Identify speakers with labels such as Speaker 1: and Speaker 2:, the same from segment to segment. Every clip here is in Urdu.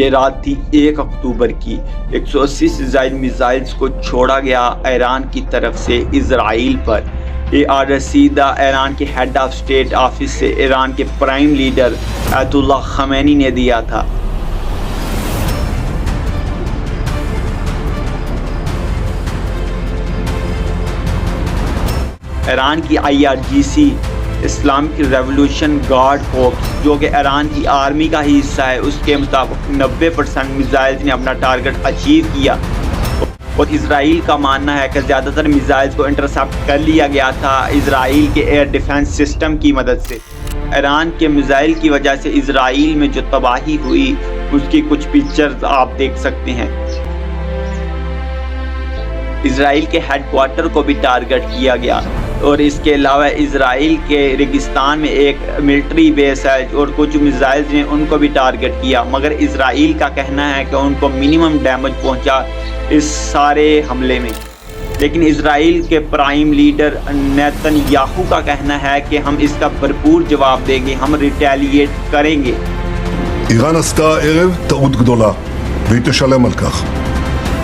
Speaker 1: یہ رات تھی 1 اکتوبر کی۔ 180 سے زائد میزائلز کو چھوڑا گیا ایران کی طرف سے اسرائیل پر۔ یہ آرڈر سیدھا ایران کے ہیڈ آف اسٹیٹ آفس سے ایران کے پرائم لیڈر آیت اللہ خمینی نے دیا تھا۔ ایران کی IRGC Islamic revolution guard corps جو کہ ایران کی آرمی کا ہی حصہ ہے، اس کے مطابق 90% میزائلز نے اپنا ٹارگٹ اچیو کیا، اور اسرائیل کا ماننا ہے کہ زیادہ تر میزائلز کو انٹرسیپٹ کر لیا گیا تھا اسرائیل کے ایئر ڈیفنس سسٹم کی مدد سے۔ ایران کے میزائل کی وجہ سے اسرائیل میں جو تباہی ہوئی اس کی کچھ پکچرز آپ دیکھ سکتے ہیں۔ اسرائیل کے ہیڈ کوارٹر کو بھی ٹارگٹ کیا گیا، اور اس کے علاوہ اسرائیل کے ریگستان میں ایک ملٹری بیس ہے اور کچھ میزائلز نے ان کو بھی ٹارگٹ کیا، مگر اسرائیل کا کہنا ہے کہ ان کو منیمم ڈیمیج پہنچا اس سارے حملے میں۔ لیکن اسرائیل کے پرائم لیڈر نیتن یاہو کا کہنا ہے کہ ہم اس کا بھرپور جواب دیں گے، ہم ریٹیلیٹ کریں گے۔
Speaker 2: איראן עשתה הערב טעות גדולה, והיא תשלם על כך.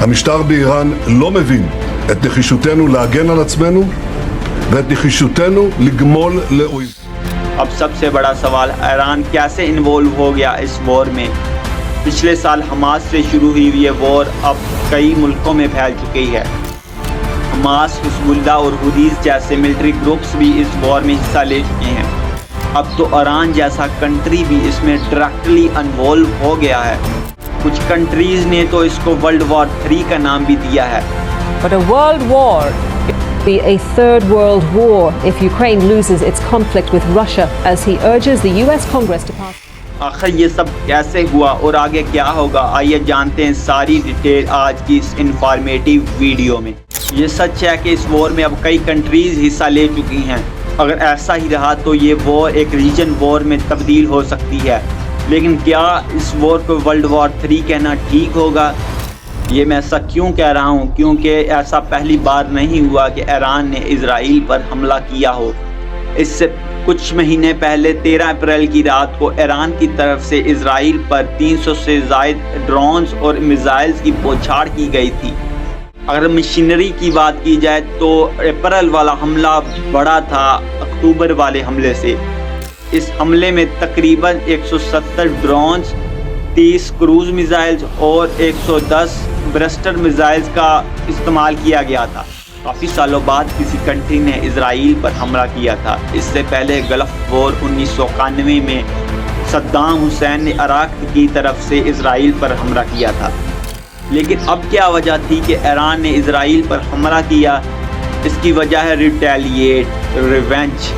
Speaker 2: המשטר באיראן לא מבין את נחישותנו להגן על עצמנו ואת נחישותנו לגמול לאויב.
Speaker 1: اب سب سے بڑا سوال ایران کیسے انوالو ہو گیا اس وار میں؟ پچھلے سال حماس سے شروع ہوئی یہ وار اب کئی ملکوں میں پھیل چکی ہے۔ حماس، حزب اللہ اور حوثیز جیسے ملٹری گروپس بھی اس وار میں حصہ لے چکے ہیں۔ اب تو ایران جیسا کنٹری بھی اس میں ڈائریکٹلی انوالو ہو گیا ہے۔ کچھ کنٹریز نے تو اس کو ورلڈ وار 3 کا نام بھی دیا ہے۔
Speaker 3: But a world war be a third world war if Ukraine loses its conflict with Russia, as he urges the US Congress to pass.
Speaker 1: آخر یہ سب کیسے ہوا اور آگے کیا ہوگا؟ آئیے جانتے ہیں ساری ڈیٹیل آج کی اس انفارمیٹیو ویڈیو میں۔ یہ سچ ہے کہ اس وار میں اب کئی کنٹریز حصہ لے چکی ہیں۔ اگر ایسا ہی رہا تو یہ وار ایک ریجن وار میں تبدیل ہو سکتی ہے، لیکن کیا اس وار کو ورلڈ وار 3 کہنا ٹھیک ہوگا؟ یہ میں ایسا کیوں کہہ رہا ہوں؟ کیونکہ ایسا پہلی بار نہیں ہوا کہ ایران نے اسرائیل پر حملہ کیا ہو۔ اس سے کچھ مہینے پہلے 13 اپریل کی رات کو ایران کی طرف سے اسرائیل پر 300 سے زائد ڈرونز اور میزائلز کی بوچھاڑ کی گئی تھی۔ اگر مشینری کی بات کی جائے تو اپریل والا حملہ بڑا تھا اکتوبر والے حملے سے۔ اس حملے میں تقریباً 170 ڈرونز، 30 کروز میزائلز اور 110 برسٹر میزائلز کا استعمال کیا گیا تھا۔ کافی سالوں بعد کسی کنٹری نے اسرائیل پر حملہ کیا تھا۔ اس سے پہلے گلف وار 1991 میں صدام حسین نے عراق کی طرف سے اسرائیل پر حملہ کیا تھا۔ لیکن اب کیا وجہ تھی کہ ایران نے اسرائیل پر حملہ کیا؟ اس کی وجہ ہے ریٹیلیٹ، ریونج۔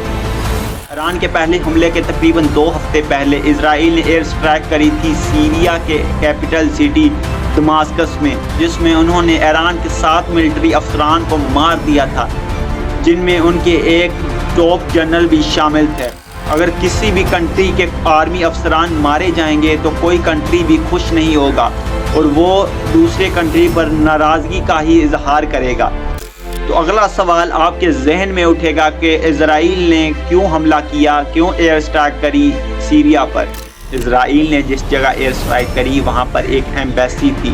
Speaker 1: ایران کے پہلے حملے کے تقریباً 2 ہفتے پہلے اسرائیل نے ایئر اسٹرائک کری تھی سیریا کے کیپٹل سٹی دماسکس میں، جس میں انہوں نے ایران کے 7 ملٹری افسران کو مار دیا تھا، جن میں ان کے ایک ٹاپ جنرل بھی شامل تھے۔ اگر کسی بھی کنٹری کے آرمی افسران مارے جائیں گے تو کوئی کنٹری بھی خوش نہیں ہوگا، اور وہ دوسرے کنٹری پر ناراضگی کا ہی اظہار کرے گا۔ تو اگلا سوال آپ کے ذہن میں اٹھے گا کہ اسرائیل نے کیوں حملہ کیا، کیوں ایئر اسٹرائک کری سیریا پر؟ اسرائیل نے جس جگہ ایئر اسٹرائک کری وہاں پر ایک ایمبیسی تھی،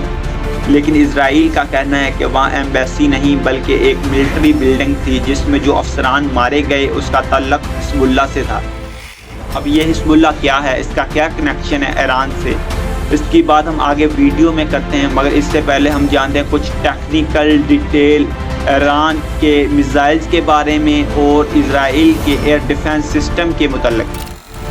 Speaker 1: لیکن اسرائیل کا کہنا ہے کہ وہاں ایمبیسی نہیں بلکہ ایک ملٹری بلڈنگ تھی جس میں جو افسران مارے گئے اس کا تعلق حزب اللہ سے تھا۔ اب یہ حزب اللہ کیا ہے؟ اس کا کیا کنیکشن ہے ایران سے؟ اس کی بات ہم آگے ویڈیو میں کرتے ہیں، مگر اس سے پہلے ہم جانتے ہیں کچھ ٹیکنیکل ڈیٹیل ایران کے میزائلز کے بارے میں اور اسرائیل کے ایئر ڈیفنس سسٹم کے متعلق۔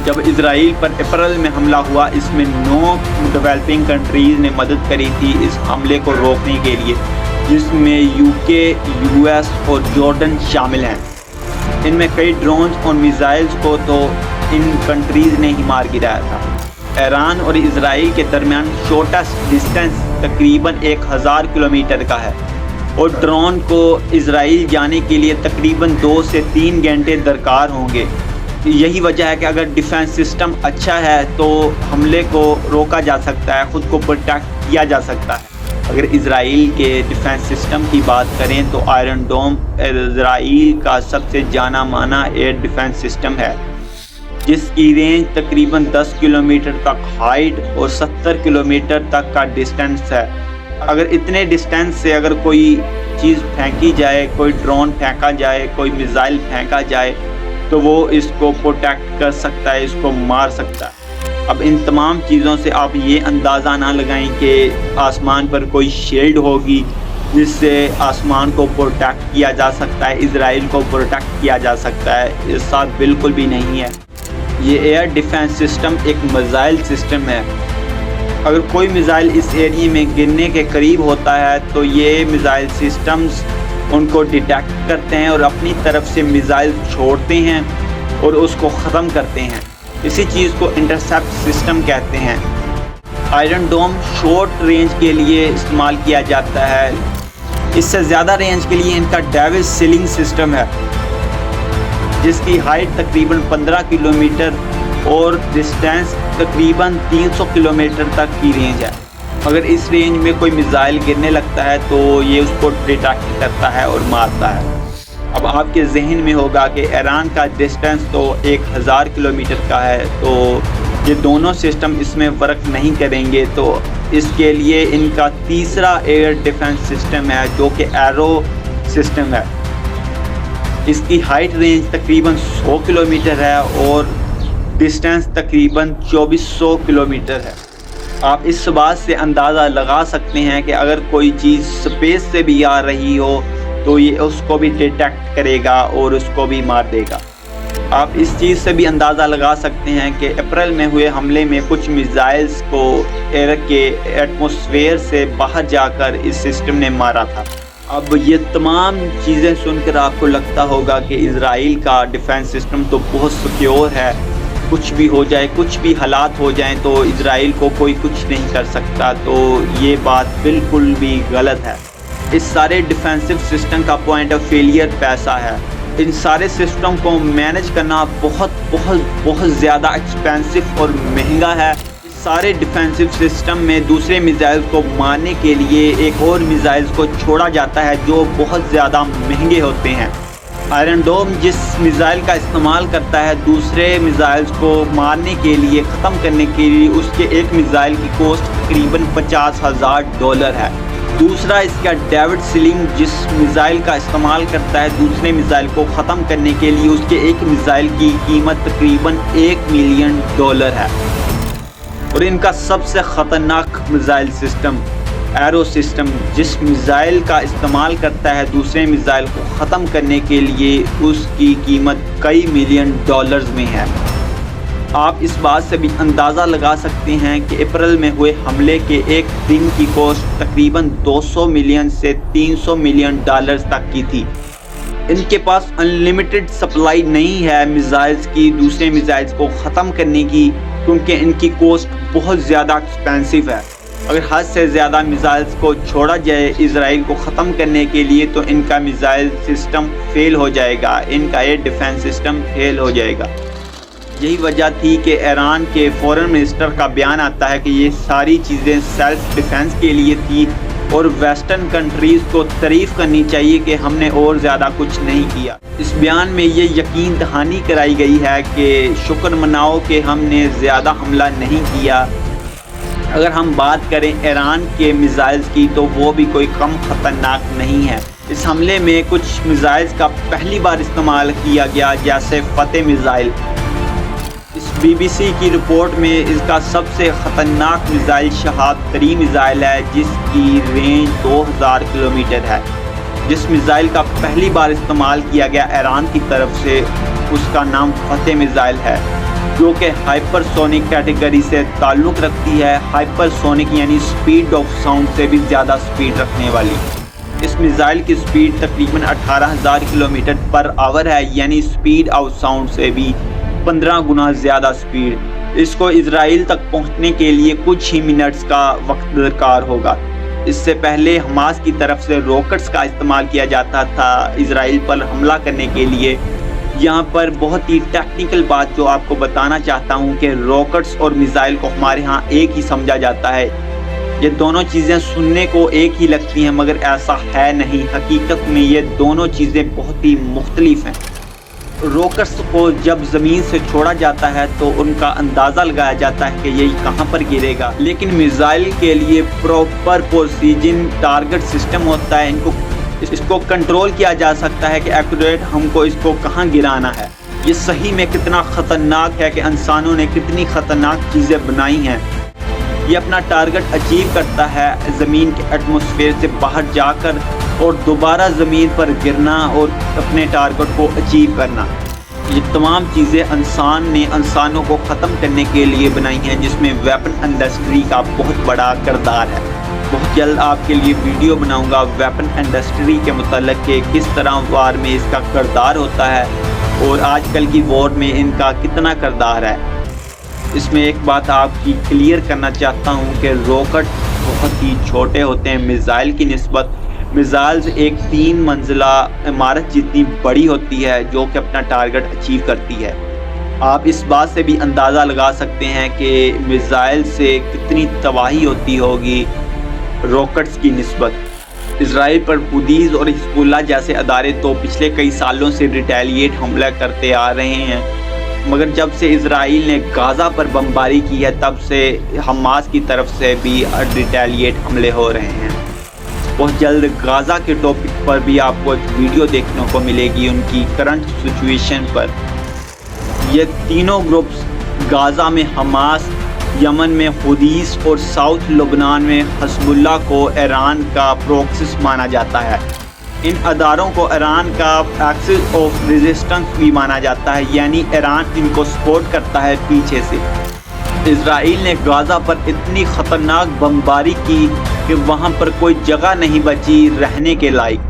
Speaker 1: جب اسرائیل پر اپریل میں حملہ ہوا، اس میں 9 ڈیولپنگ کنٹریز نے مدد کری تھی اس حملے کو روکنے کے لیے، جس میں UK، US اور جارڈن شامل ہیں۔ ان میں کئی ڈرونز اور میزائلز کو تو ان کنٹریز نے ہی مار گرایا تھا۔ ایران اور اسرائیل کے درمیان شارٹسٹ ڈسٹینس تقریباً 1000 کلومیٹر کا ہے، اور ڈرون کو اسرائیل جانے کے لیے تقریباً 2 سے 3 گھنٹے درکار ہوں گے۔ یہی وجہ ہے کہ اگر ڈیفنس سسٹم اچھا ہے تو حملے کو روکا جا سکتا ہے، خود کو پروٹیکٹ کیا جا سکتا ہے۔ اگر اسرائیل کے ڈیفنس سسٹم کی بات کریں تو آئرن ڈوم اسرائیل کا سب سے جانا مانا ایئر ڈیفنس سسٹم ہے۔ جس کی رینج تقریباً 10 کلومیٹر تک ہائٹ اور 70 کلومیٹر تک کا ڈسٹینس ہے۔ اگر اتنے ڈسٹینس سے اگر کوئی چیز پھینکی جائے، کوئی ڈرون پھینکا جائے، کوئی میزائل پھینکا جائے تو وہ اس کو پروٹیکٹ کر سکتا ہے، اس کو مار سکتا ہے۔ اب ان تمام چیزوں سے آپ یہ اندازہ نہ لگائیں کہ آسمان پر کوئی شیلڈ ہوگی جس سے آسمان کو پروٹیکٹ کیا جا سکتا ہے، اسرائیل کو پروٹیکٹ کیا جا سکتا ہے۔ اس ساتھ بالکل بھی نہیں ہے۔ یہ ایئر ڈیفنس سسٹم ایک میزائل سسٹم ہے۔ اگر کوئی میزائل اس ایریے میں گرنے کے قریب ہوتا ہے تو یہ میزائل سسٹمز ان کو ڈیٹیکٹ کرتے ہیں اور اپنی طرف سے میزائل چھوڑتے ہیں اور اس کو ختم کرتے ہیں۔ اسی چیز کو انٹرسیپٹ سسٹم کہتے ہیں۔ آئرن ڈوم شارٹ رینج کے لیے استعمال کیا جاتا ہے۔ اس سے زیادہ رینج کے لیے ان کا ڈیوس سیلنگ سسٹم ہے جس کی ہائٹ تقریباً 15 کلومیٹر اور ڈسٹینس تقریباً 300 کلومیٹر تک کی رینج ہے۔ اگر اس رینج میں کوئی میزائل گرنے لگتا ہے تو یہ اس کو ڈیٹیکٹ کرتا ہے اور مارتا ہے۔ اب آپ کے ذہن میں ہوگا کہ ایران کا ڈسٹینس تو 1000 کلومیٹر کا ہے، تو یہ دونوں سسٹم اس میں ورک نہیں کریں گے، تو اس کے لیے ان کا تیسرا ایئر ڈیفنس سسٹم ہے جو کہ ایرو سسٹم ہے۔ اس کی ہائٹ رینج تقریباً 100 کلومیٹر ہے اور ڈسٹینس تقریباً 2400 کلومیٹر ہے۔ آپ اس بات سے اندازہ لگا سکتے ہیں کہ اگر کوئی چیز سپیس سے بھی آ رہی ہو تو یہ اس کو بھی ڈیٹیکٹ کرے گا اور اس کو بھی مار دے گا۔ آپ اس چیز سے بھی اندازہ لگا سکتے ہیں کہ اپریل میں ہوئے حملے میں کچھ میزائلز کو ایئر کے ایٹماسفیئر سے باہر جا کر اس سسٹم نے مارا تھا۔ اب یہ تمام چیزیں سن کر آپ کو لگتا ہوگا کہ اسرائیل کا ڈیفنس سسٹم تو بہت سیکیور ہے، کچھ بھی ہو جائے، کچھ بھی حالات ہو جائیں تو اسرائیل کو کوئی کچھ نہیں کر سکتا، تو یہ بات بالکل بھی غلط ہے۔ اس سارے ڈیفینسو سسٹم کا پوائنٹ آف فیلئر پیسہ ہے۔ ان سارے سسٹم کو مینج کرنا بہت زیادہ ایکسپینسو اور مہنگا ہے۔ اس سارے ڈیفینسو سسٹم میں دوسرے میزائل کو مارنے کے لیے ایک اور میزائل کو چھوڑا جاتا ہے جو بہت زیادہ مہنگے ہوتے ہیں۔ آئرن ڈوم جس میزائل کا استعمال کرتا ہے دوسرے میزائلز کو مارنے کے لیے، ختم کرنے کے لیے، اس کے ایک میزائل کی کوسٹ تقریباً $50,000 ہے۔ دوسرا اس کا ڈیوڈ سیلنگ جس میزائل کا استعمال کرتا ہے دوسرے میزائل کو ختم کرنے کے لیے، اس کے ایک میزائل کی قیمت تقریباً $1 ملین ہے۔ اور ان کا سب سے خطرناک میزائل سسٹم ایرو سسٹم جس میزائل کا استعمال کرتا ہے دوسرے میزائل کو ختم کرنے کے لیے، اس کی قیمت کئی $1 ملین میں ہے۔ آپ اس بات سے بھی اندازہ لگا سکتے ہیں کہ اپریل میں ہوئے حملے کے ایک دن کی کوسٹ تقریباً $200 ملین سے $300 ملین تک کی تھی۔ ان کے پاس انلیمیٹڈ سپلائی نہیں ہے میزائلز کی دوسرے میزائلز کو ختم کرنے کی، کیونکہ ان کی کوسٹ بہت زیادہ ایکسپینسو ہے۔ اگر حد سے زیادہ میزائلز کو چھوڑا جائے اسرائیل کو ختم کرنے کے لیے تو ان کا میزائل سسٹم فیل ہو جائے گا، ان کا ایئر ڈیفنس سسٹم فیل ہو جائے گا۔ یہی وجہ تھی کہ ایران کے فورن منسٹر کا بیان آتا ہے کہ یہ ساری چیزیں سیلف ڈیفنس کے لیے تھی اور ویسٹرن کنٹریز کو تعریف کرنی چاہیے کہ ہم نے اور زیادہ کچھ نہیں کیا۔ اس بیان میں یہ یقین دہانی کرائی گئی ہے کہ شکر مناؤ کہ ہم نے زیادہ حملہ نہیں کیا۔ اگر ہم بات کریں ایران کے میزائلز کی تو وہ بھی کوئی کم خطرناک نہیں ہے۔ اس حملے میں کچھ میزائلز کا پہلی بار استعمال کیا گیا، جیسے فتح میزائل۔ اس BBC کی رپورٹ میں اس کا سب سے خطرناک میزائل شہاب 3 میزائل ہے جس کی رینج 2000 کلومیٹر ہے۔ جس میزائل کا پہلی بار استعمال کیا گیا ایران کی طرف سے اس کا نام فتح میزائل ہے، جو کہ ہائپر سونک کیٹیگری سے تعلق رکھتی ہے۔ ہائپر سونک یعنی سپیڈ آف ساؤنڈ سے بھی زیادہ سپیڈ رکھنے والی۔ اس میزائل کی سپیڈ تقریباً 18000 کلومیٹر پر آور ہے، یعنی سپیڈ آف ساؤنڈ سے بھی 15 گنا زیادہ سپیڈ۔ اس کو اسرائیل تک پہنچنے کے لیے کچھ ہی منٹس کا وقت درکار ہوگا۔ اس سے پہلے حماس کی طرف سے راکٹس کا استعمال کیا جاتا تھا اسرائیل پر حملہ کرنے کے لیے۔ یہاں پر بہت ہی ٹیکنیکل بات جو آپ کو بتانا چاہتا ہوں کہ راکٹس اور میزائل کو ہمارے ہاں ایک ہی سمجھا جاتا ہے۔ یہ دونوں چیزیں سننے کو ایک ہی لگتی ہیں مگر ایسا ہے نہیں، حقیقت میں یہ دونوں چیزیں بہت ہی مختلف ہیں۔ روکٹس کو جب زمین سے چھوڑا جاتا ہے تو ان کا اندازہ لگایا جاتا ہے کہ یہ کہاں پر گرے گا، لیکن میزائل کے لیے پراپر پوزیشن ٹارگٹ سسٹم ہوتا ہے، اس کو کنٹرول کیا جا سکتا ہے کہ ایکوریٹ ہم کو اس کو کہاں گرانا ہے۔ یہ صحیح میں کتنا خطرناک ہے کہ انسانوں نے کتنی خطرناک چیزیں بنائی ہیں۔ یہ اپنا ٹارگٹ اچیو کرتا ہے زمین کے ایٹماسفیئر سے باہر جا کر اور دوبارہ زمین پر گرنا اور اپنے ٹارگٹ کو اچیو کرنا۔ یہ تمام چیزیں انسان نے انسانوں کو ختم کرنے کے لیے بنائی ہیں، جس میں ویپن انڈسٹری کا بہت بڑا کردار ہے۔ بہت جلد آپ کے لیے ویڈیو بناؤں گا ویپن انڈسٹری کے متعلق کہ کس طرح وار میں اس کا کردار ہوتا ہے اور آج کل کی وار میں ان کا کتنا کردار ہے۔ اس میں ایک بات آپ کی کلیئر کرنا چاہتا ہوں کہ راکٹ بہت ہی چھوٹے ہوتے ہیں میزائل کی نسبت۔ میزائلز ایک 3 منزلہ عمارت جتنی بڑی ہوتی ہے جو کہ اپنا ٹارگٹ اچیو کرتی ہے۔ آپ اس بات سے بھی اندازہ لگا سکتے ہیں کہ میزائل سے کتنی تباہی ہوتی ہوگی راکٹس کی نسبت۔ اسرائیل پر حوثیز اور حزب اللہ جیسے ادارے تو پچھلے کئی سالوں سے ریٹیلیٹ حملہ کرتے آ رہے ہیں، مگر جب سے اسرائیل نے غزہ پر بمباری کی ہے تب سے حماس کی طرف سے بھی ریٹیلیٹ حملے ہو رہے ہیں۔ بہت جلد غزہ کے ٹاپک پر بھی آپ کو ایک ویڈیو دیکھنے کو ملے گی ان کی کرنٹ سچویشن پر۔ یہ تینوں گروپس غزہ میں حماس، یمن میں حوثیز اور ساؤتھ لبنان میں حزب اللہ کو ایران کا پروکسس مانا جاتا ہے۔ ان اداروں کو ایران کا ایکسس آف ریزسٹنس بھی مانا جاتا ہے، یعنی ایران ان کو سپورٹ کرتا ہے پیچھے سے۔ اسرائیل نے غزہ پر اتنی خطرناک بمباری کی کہ وہاں پر کوئی جگہ نہیں بچی رہنے کے لائق۔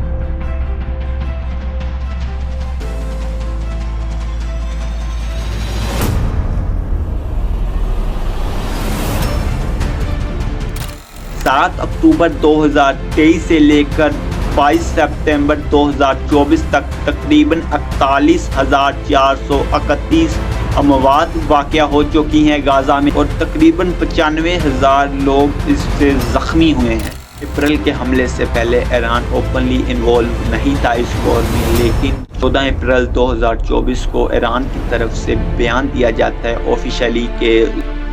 Speaker 1: اکتوبر 2023 سے لے کر 22 سپتمبر 2024 تک تقریباً 41,431 اموات واقع ہو چکی ہیں غزہ میں اور تقریباً 95,000 لوگ اس سے زخمی ہوئے ہیں۔ اپریل کے حملے سے پہلے ایران اوپنلی انوالو نہیں تھا اس وار میں، لیکن 14 اپریل 2024 کو ایران کی طرف سے بیان دیا جاتا ہے آفیشیلی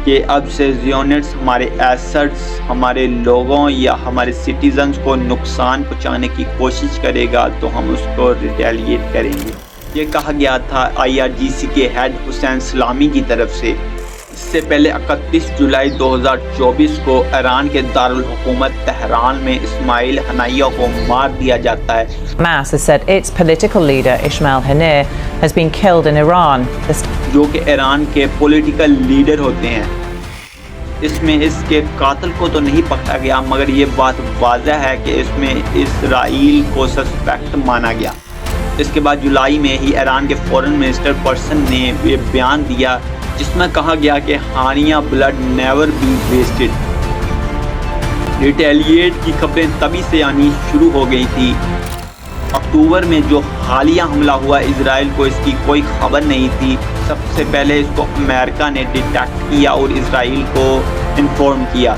Speaker 1: کہ اب سے زیونٹس ہمارے ایسٹس، ہمارے لوگوں یا ہمارے سٹیزنز کو نقصان پہنچانے کی کوشش کرے گا تو ہم اس کو ریٹیلیٹ کریں گے۔ یہ کہا گیا تھا IRGC کے ہیڈ حسین سلامی کی طرف سے۔ اس سے پہلے 31 جولائی 2024 کو ایران کے دارالحکومت تہران میں اسماعیل ہنیہ کو مار دیا جاتا ہے۔
Speaker 4: Hamas has said its political leader Ismail Haniyeh has been killed in Iran.
Speaker 1: جو کہ ایران کے پولیٹیکل لیڈر ہوتے ہیں۔ اس میں اس کے قاتل کو تو نہیں پکڑا گیا، مگر یہ بات واضح ہے کہ اس میں اسرائیل کو سسپیکٹ مانا گیا۔ اس کے بعد جولائی میں ہی ایران کے فورن منسٹر پرسن نے یہ بیان دیا جس میں کہا گیا کہ Hania blood never be wasted. Retaliate کی خبریں تبھی سے آنی شروع ہو گئی تھی۔ اکتوبر میں جو حالیہ حملہ ہوا اسرائیل کو اس کی کوئی خبر نہیں تھی۔ سب سے پہلے اس کو امریکہ نے ڈیٹیکٹ کیا اور اسرائیل کو انفارم کیا۔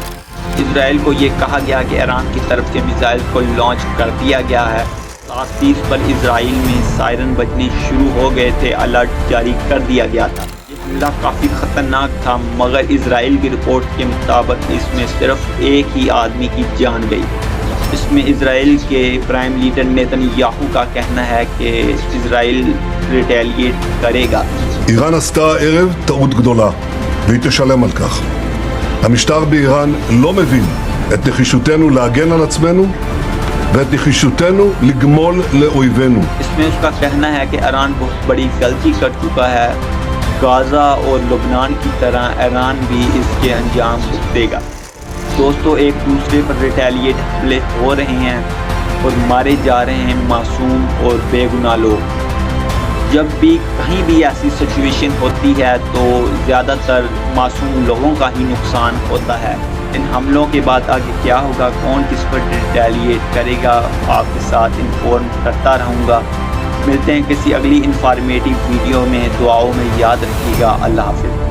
Speaker 1: اسرائیل کو یہ کہا گیا کہ ایران کی طرف سے میزائل کو لانچ کر دیا گیا ہے۔ 30 پر اسرائیل میں سائرن بجنے شروع ہو گئے تھے، الرٹ جاری کر دیا گیا تھا۔ یہ حملہ کافی خطرناک تھا، مگر اسرائیل کی رپورٹ کے مطابق اس میں صرف ایک ہی آدمی کی جان گئی۔ اس میں اسرائیل کے پرائم لیڈر نیتن یاہو کا کہنا ہے کہ اسرائیل ریٹیلیٹ کرے گا۔
Speaker 2: איראן עשתה הערב טעות גדולה, והיא תשלם על כך. המשטר באיראן לא מבין את נחישותנו להגן על עצמנו ואת נחישותנו לגמול לאויבינו.
Speaker 1: اس میں اس کا کہنا ہے کہ ایران بہت بڑی غلطی کر چکا ہے۔ غزہ اور لبنان کی طرح ایران بھی اس کے انجام دے گا۔ دوستو، ایک دوسرے پر ریٹیلیٹ حملے ہو رہے ہیں اور مارے جا رہے ہیں معصوم اور بے گناہ لوگ۔ جب بھی کہیں بھی ایسی سچویشن ہوتی ہے تو زیادہ تر معصوم لوگوں کا ہی نقصان ہوتا ہے۔ ان حملوں کے بعد آگے کیا ہوگا، کون کس پر ریٹیلیٹ کرے گا، آپ کے ساتھ انفارم کرتا رہوں گا۔ ملتے ہیں کسی اگلی انفارمیٹیو ویڈیو میں، دعاؤں میں یاد رکھیے گا۔ اللہ حافظ۔